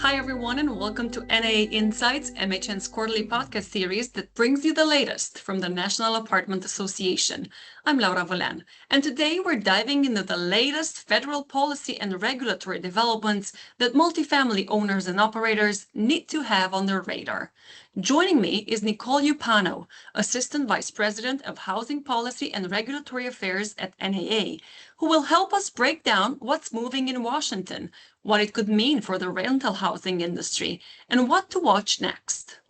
Hi, everyone, and welcome to NAA Insights, MHN's quarterly podcast series that brings you the latest from the National Apartment Association. I'm Laura Valean, and today we're diving into the latest federal policy and regulatory developments that multifamily owners and operators need to have on their radar. Joining me is Nicole Upano, Assistant Vice President of Housing Policy and Regulatory Affairs at NAA, who will help us break down what's moving in Washington, what it could mean for the rental housing industry, and what to watch next.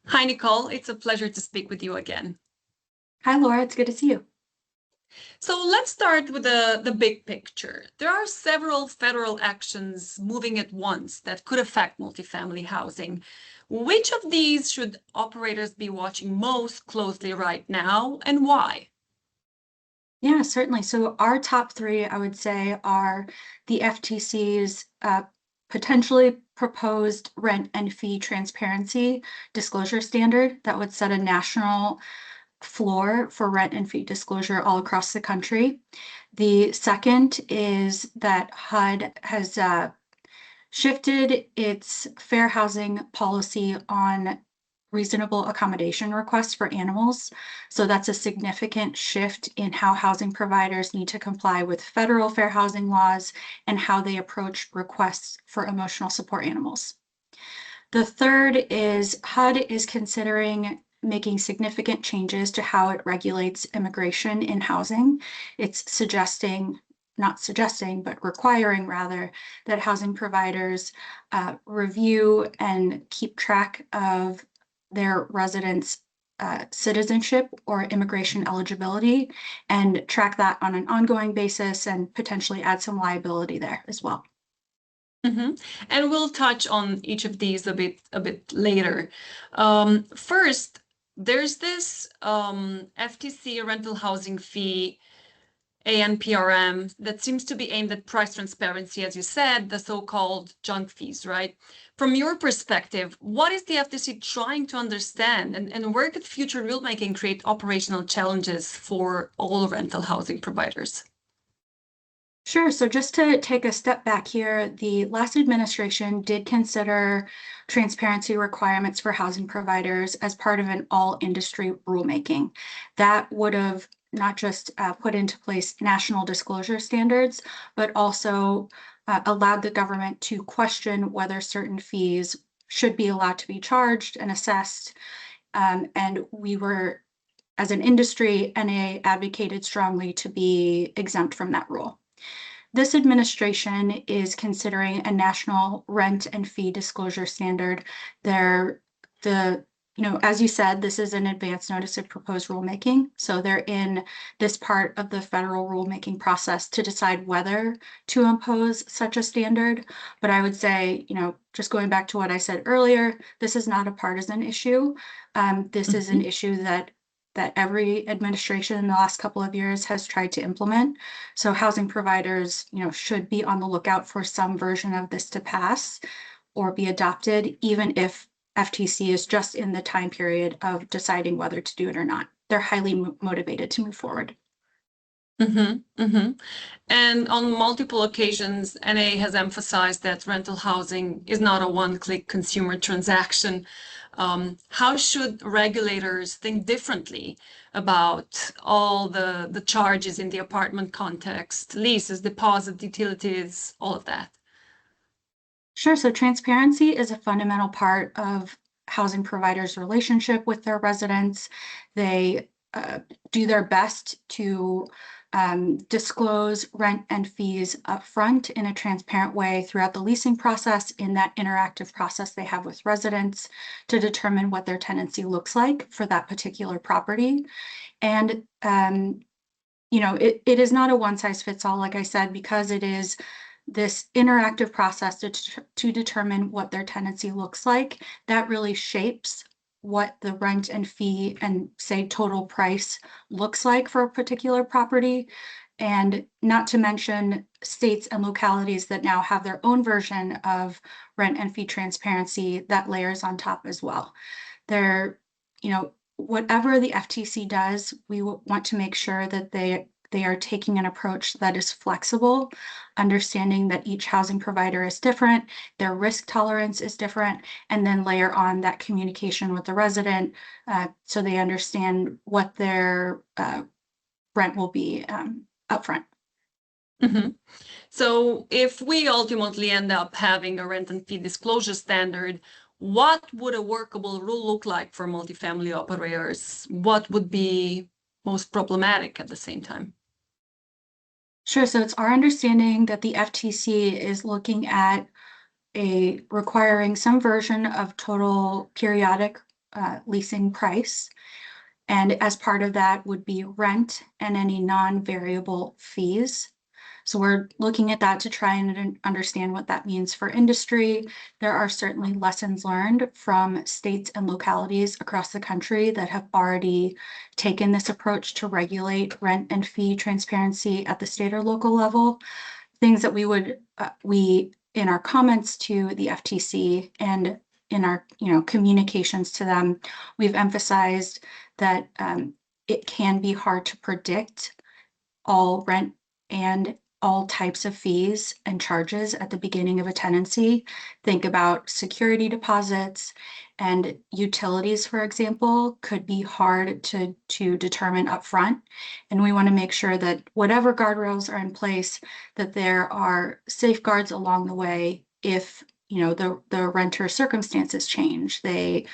Hi, Nicole. It's a pleasure to speak with you again. Hi, Laura. It's good to see you. So let's start with the big picture. There are several federal actions moving at once that could affect multifamily housing. Which of these should operators be watching most closely right now, and why? Yeah, certainly. So our top three, I would say, are the FTC's potentially proposed rent and fee transparency disclosure standard that would set a national floor for rent and fee disclosure all across the country. The second is that HUD has shifted its fair housing policy on reasonable accommodation requests for animals. So that's a significant shift in how housing providers need to comply with federal fair housing laws and how they approach requests for emotional support animals. The third is HUD is considering making significant changes to how it regulates immigration in housing. It's requiring rather, that housing providers review and keep track of their residents' citizenship or immigration eligibility and track that on an ongoing basis and potentially add some liability there as well. And we'll touch on each of these a bit later. First, there's this FTC rental housing fee, ANPRM, that seems to be aimed at price transparency, as you said, the so-called junk fees, right? From your perspective, what is the FTC trying to understand, and where could future rulemaking create operational challenges for all rental housing providers? Sure. So just to take a step back here, the last administration did consider transparency requirements for housing providers as part of an all-industry rulemaking. That would have not just put into place national disclosure standards, but also allowed the government to question whether certain fees should be allowed to be charged and assessed. And we were, as an industry, NAA advocated strongly to be exempt from that rule. This administration is considering a national rent and fee disclosure standard. As you said, this is an advance notice of proposed rulemaking. So they're in this part of the federal rulemaking process to decide whether to impose such a standard. But I would say, just going back to what I said earlier, this is not a partisan issue. This is an issue that every administration in the last couple of years has tried to implement. So housing providers, should be on the lookout for some version of this to pass or be adopted, even if FTC is just in the time period of deciding whether to do it or not. They're highly motivated to move forward. And on multiple occasions, NAA has emphasized that rental housing is not a one-click consumer transaction. How should regulators think differently about all the charges in the apartment context, leases, deposit, utilities, all of that? Sure. So transparency is a fundamental part of housing providers' relationship with their residents. They do their best to disclose rent and fees upfront in a transparent way throughout the leasing process, in that interactive process they have with residents to determine what their tenancy looks like for that particular property. And it is not a one size fits all, like I said, because it is this interactive process to determine what their tenancy looks like. That really shapes what the rent and fee and, say, total price looks like for a particular property. And not to mention states and localities that now have their own version of rent and fee transparency that layers on top as well. Whatever the FTC does, we want to make sure that they are taking an approach that is flexible, understanding that each housing provider is different, their risk tolerance is different, and then layer on that communication with the resident so they understand what their rent will be upfront. Mm-hmm. So if we ultimately end up having a rent and fee disclosure standard, what would a workable rule look like for multifamily operators? What would be most problematic at the same time? Sure. So it's our understanding that the FTC is looking at requiring some version of total periodic leasing price. And as part of that would be rent and any non-variable fees. So we're looking at that to try and understand what that means for industry. There are certainly lessons learned from states and localities across the country that have already taken this approach to regulate rent and fee transparency at the state or local level. Things that we in our comments to the FTC and in our communications to them, we've emphasized that it can be hard to predict all rent and all types of fees and charges at the beginning of a tenancy. Think about security deposits and utilities, for example, could be hard to determine upfront. And we want to make sure that whatever guardrails are in place, that there are safeguards along the way if the renter circumstances change. They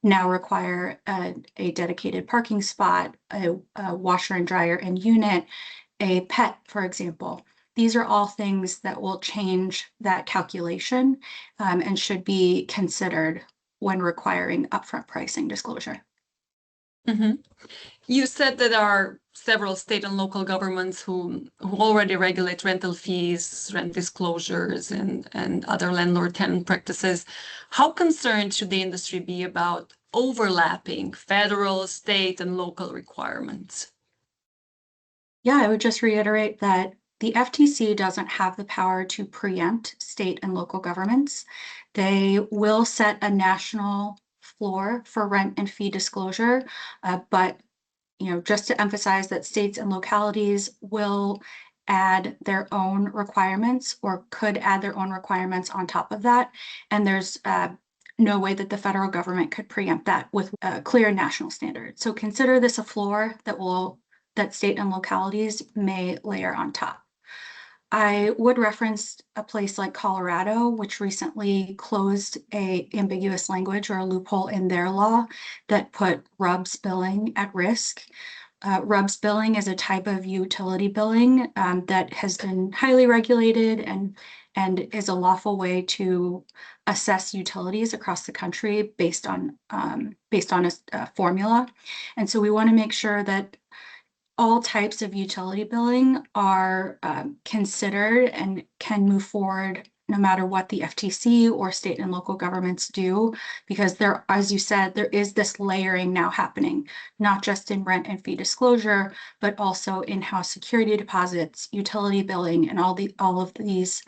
now require a dedicated parking spot, a washer and dryer and unit, a pet, for example. These are all things that will change that calculation and should be considered when requiring upfront pricing disclosure. Mm-hmm. You said that there are several state and local governments who already regulate rental fees, rent disclosures, and other landlord-tenant practices. How concerned should the industry be about overlapping federal, state, and local requirements? Yeah, I would just reiterate that the FTC doesn't have the power to preempt state and local governments. They will set a national floor for rent and fee disclosure, but just to emphasize that states and localities will add their own requirements or could add their own requirements on top of that. And there's no way that the federal government could preempt that with a clear national standard. So consider this a floor that state and localities may layer on top. I would reference a place like Colorado, which recently closed a ambiguous language or a loophole in their law that put RUBS billing at risk. RUBS billing is a type of utility billing that has been highly regulated and is a lawful way to assess utilities across the country based on a formula. And so we want to make sure that all types of utility billing are considered and can move forward no matter what the FTC or state and local governments do, because there, as you said, there is this layering now happening, not just in rent and fee disclosure, but also in-house security deposits, utility billing, and all of these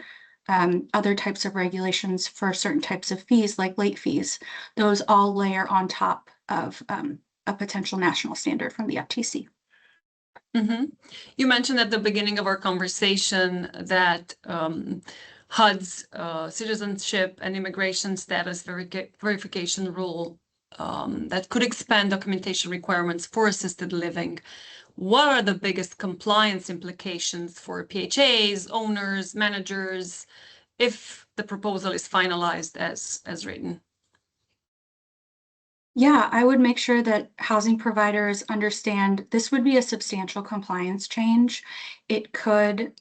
other types of regulations for certain types of fees, like late fees. Those all layer on top of a potential national standard from the FTC. Mm-hmm. You mentioned at the beginning of our conversation that HUD's citizenship and immigration status verification rule that could expand documentation requirements for assisted living. What are the biggest compliance implications for PHAs, owners, managers, if the proposal is finalized as written? Yeah, I would make sure that housing providers understand this would be a substantial compliance change. It could,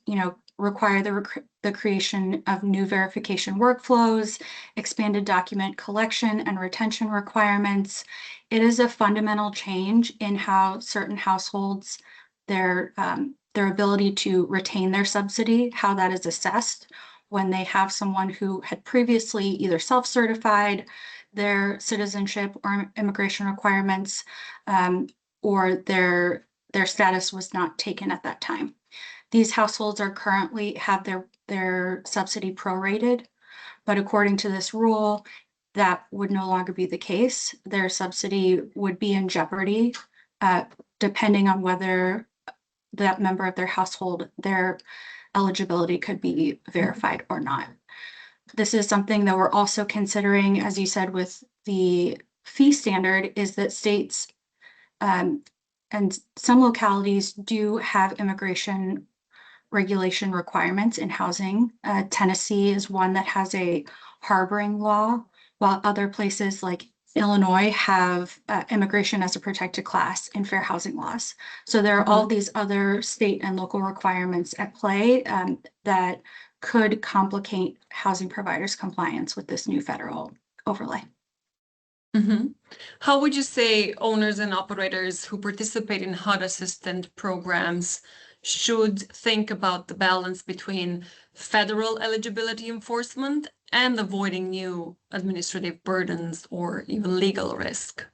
require the creation of new verification workflows, expanded document collection and retention requirements. It is a fundamental change in how certain households, their ability to retain their subsidy, how that is assessed when they have someone who had previously either self-certified their citizenship or immigration requirements, or their status was not taken at that time. These households are currently have their subsidy prorated, but according to this rule, that would no longer be the case. Their subsidy would be in jeopardy, depending on whether that member of their household, their eligibility could be verified or not. This is something that we're also considering, as you said, with the fee standard, is that states and some localities do have immigration regulation requirements in housing. Tennessee is one that has a harboring law, while other places like Illinois have immigration as a protected class in fair housing laws. So there are all these other state and local requirements at play that could complicate housing providers' compliance with this new federal overlay. How would you say owners and operators who participate in HUD assistant programs should think about the balance between federal eligibility enforcement and avoiding new administrative burdens or even legal risk?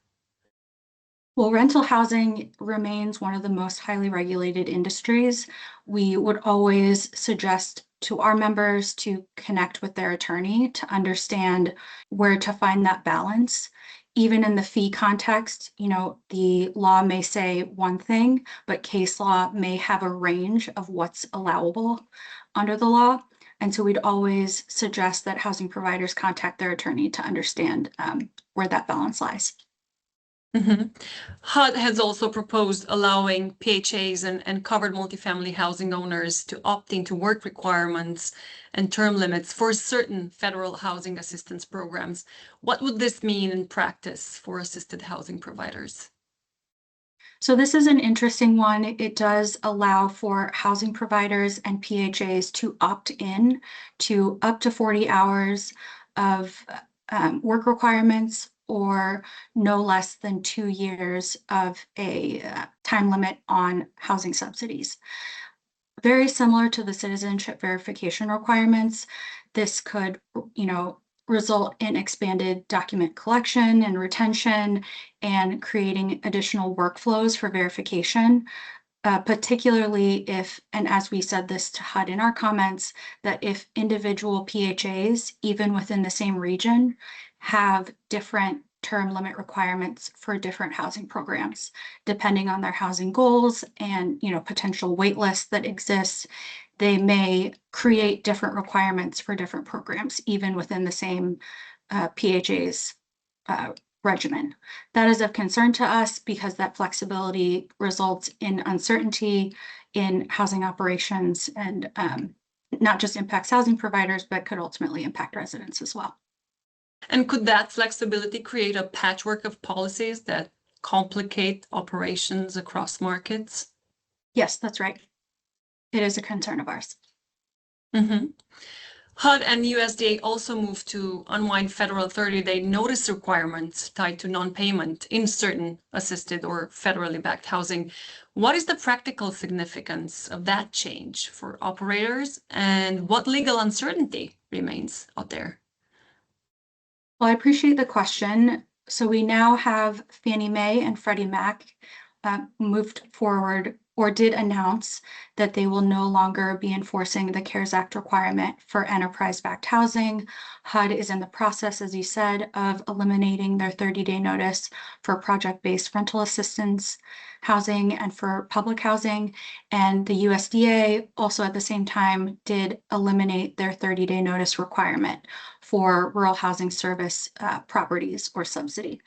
Well, rental housing remains one of the most highly regulated industries. We would always suggest to our members to connect with their attorney to understand where to find that balance. Even in the fee context, the law may say one thing, but case law may have a range of what's allowable under the law. And so we'd always suggest that housing providers contact their attorney to understand where that balance lies. HUD has also proposed allowing PHAs and covered multifamily housing owners to opt into work requirements and term limits for certain federal housing assistance programs. What would this mean in practice for assisted housing providers? So this is an interesting one. It does allow for housing providers and PHAs to opt in to up to 40 hours of work requirements or no less than 2 years of a time limit on housing subsidies. Very similar to the citizenship verification requirements, this could, result in expanded document collection and retention and creating additional workflows for verification, particularly if, and as we said this to HUD in our comments, that if individual PHAs, even within the same region, have different term limit requirements for different housing programs, depending on their housing goals and potential wait lists that exist, they may create different requirements for different programs, even within the same PHA's regimen. That is of concern to us because that flexibility results in uncertainty in housing operations and not just impacts housing providers, but could ultimately impact residents as well. And could that flexibility create a patchwork of policies that complicate operations across markets? Yes, that's right. It is a concern of ours. HUD and USDA also moved to unwind federal 30-day notice requirements tied to non-payment in certain assisted or federally backed housing. What is the practical significance of that change for operators, and what legal uncertainty remains out there? Well, I appreciate the question. So we now have Fannie Mae and Freddie Mac moved forward or did announce that they will no longer be enforcing the CARES Act requirement for enterprise-backed housing. HUD is in the process, as you said, of eliminating their 30-day notice for project-based rental assistance housing and for public housing. And the USDA also at the same time did eliminate their 30-day notice requirement for rural housing service properties or subsidy.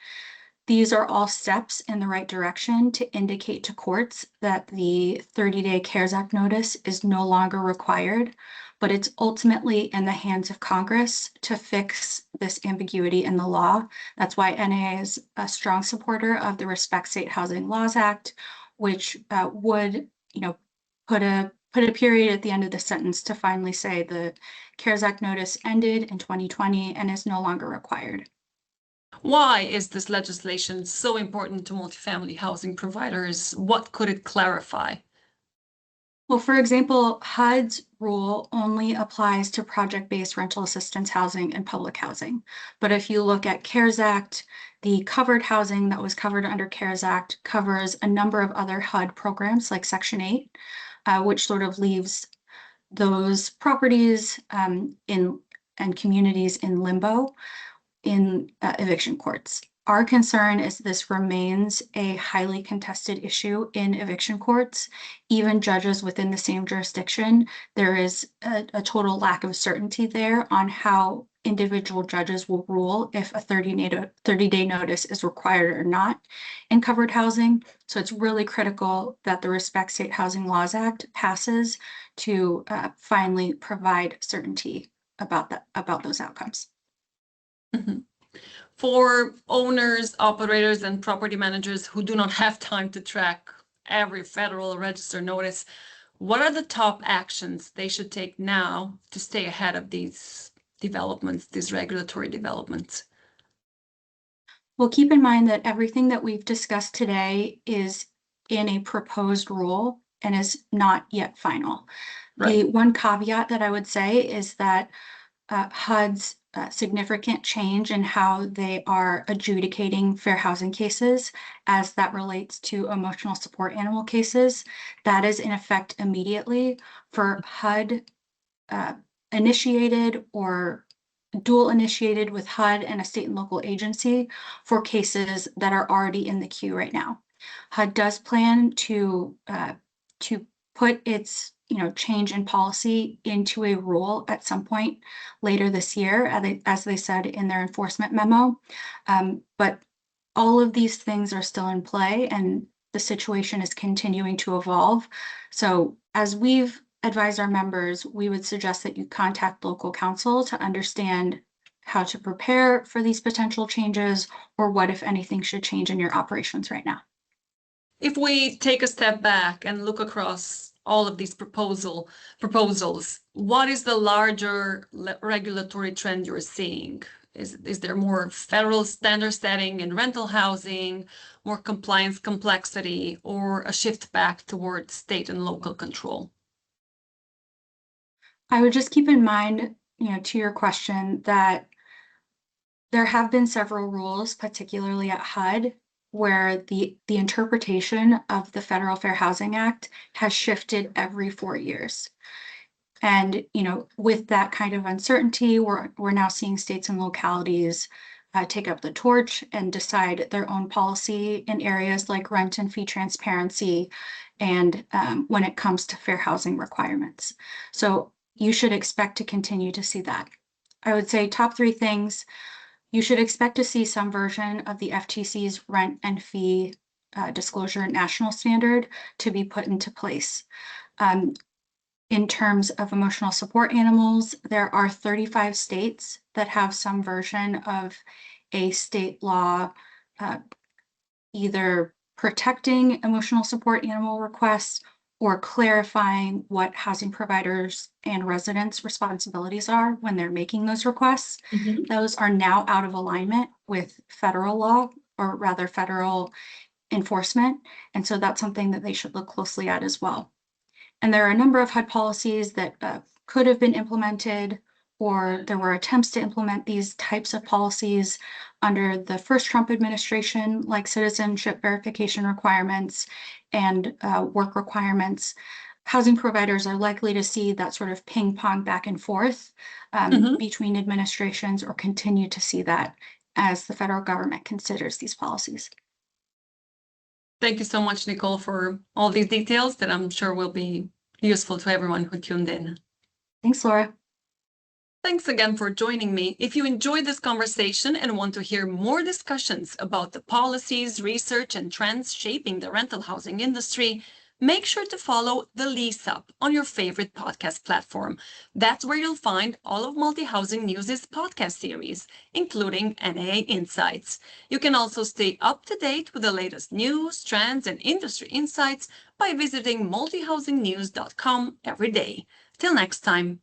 These are all steps in the right direction to indicate to courts that the 30-day CARES Act notice is no longer required, but it's ultimately in the hands of Congress to fix this ambiguity in the law. That's why NAA is a strong supporter of the Respect State Housing Laws Act, which would, put a period at the end of the sentence to finally say the CARES Act notice ended in 2020 and is no longer required. Why is this legislation so important to multifamily housing providers? What could it clarify? Well, for example, HUD's rule only applies to project-based rental assistance housing and public housing. But if you look at CARES Act, the covered housing that was covered under CARES Act covers a number of other HUD programs like Section 8, which sort of leaves those properties and communities in limbo in eviction courts. Our concern is this remains a highly contested issue in eviction courts. Even judges within the same jurisdiction, there is a total lack of certainty there on how individual judges will rule if a 30-day notice is required or not in covered housing. So it's really critical that the Respect State Housing Laws Act passes to finally provide certainty about those outcomes. Mm-hmm. For owners, operators, and property managers who do not have time to track every Federal Register notice, what are the top actions they should take now to stay ahead of these developments, these regulatory developments? Well, keep in mind that everything that we've discussed today is in a proposed rule and is not yet final. Right. The one caveat that I would say is that HUD's significant change in how they are adjudicating fair housing cases as that relates to emotional support animal cases, that is in effect immediately for HUD initiated or dual initiated with HUD and a state and local agency for cases that are already in the queue right now. HUD does plan to put its change in policy into a rule at some point later this year, as they said in their enforcement memo. But all of these things are still in play and the situation is continuing to evolve. So as we've advised our members, we would suggest that you contact local counsel to understand how to prepare for these potential changes or what, if anything, should change in your operations right now. If we take a step back and look across all of these proposals, what is the larger regulatory trend you're seeing? Is there more federal standard setting in rental housing, more compliance complexity, or a shift back towards state and local control? I would just keep in mind, to your question, that there have been several rules, particularly at HUD, where the interpretation of the Federal Fair Housing Act has shifted every 4 years. And with that kind of uncertainty, we're now seeing states and localities take up the torch and decide their own policy in areas like rent and fee transparency and when it comes to fair housing requirements. So you should expect to continue to see that. I would say top 3 things. You should expect to see some version of the FTC's rent and fee disclosure national standard to be put into place. In terms of emotional support animals, there are 35 states that have some version of a state law either protecting emotional support animal requests or clarifying what housing providers and residents' responsibilities are when they're making those requests. Mm-hmm. Those are now out of alignment with federal law, or rather federal enforcement. And so that's something that they should look closely at as well. And there are a number of HUD policies that could have been implemented, or there were attempts to implement these types of policies under the first Trump administration, like citizenship verification requirements and work requirements. Housing providers are likely to see that sort of ping pong back and forth between administrations, or continue to see that as the federal government considers these policies. Thank you so much, Nicole, for all these details that I'm sure will be useful to everyone who tuned in. Thanks, Laura. Thanks again for joining me. If you enjoyed this conversation and want to hear more discussions about the policies, research, and trends shaping the rental housing industry, make sure to follow The Lease Up on your favorite podcast platform. That's where you'll find all of Multi-Housing News' podcast series, including NAA Insights. You can also stay up to date with the latest news, trends, and industry insights by visiting multihousingnews.com every day. Till next time.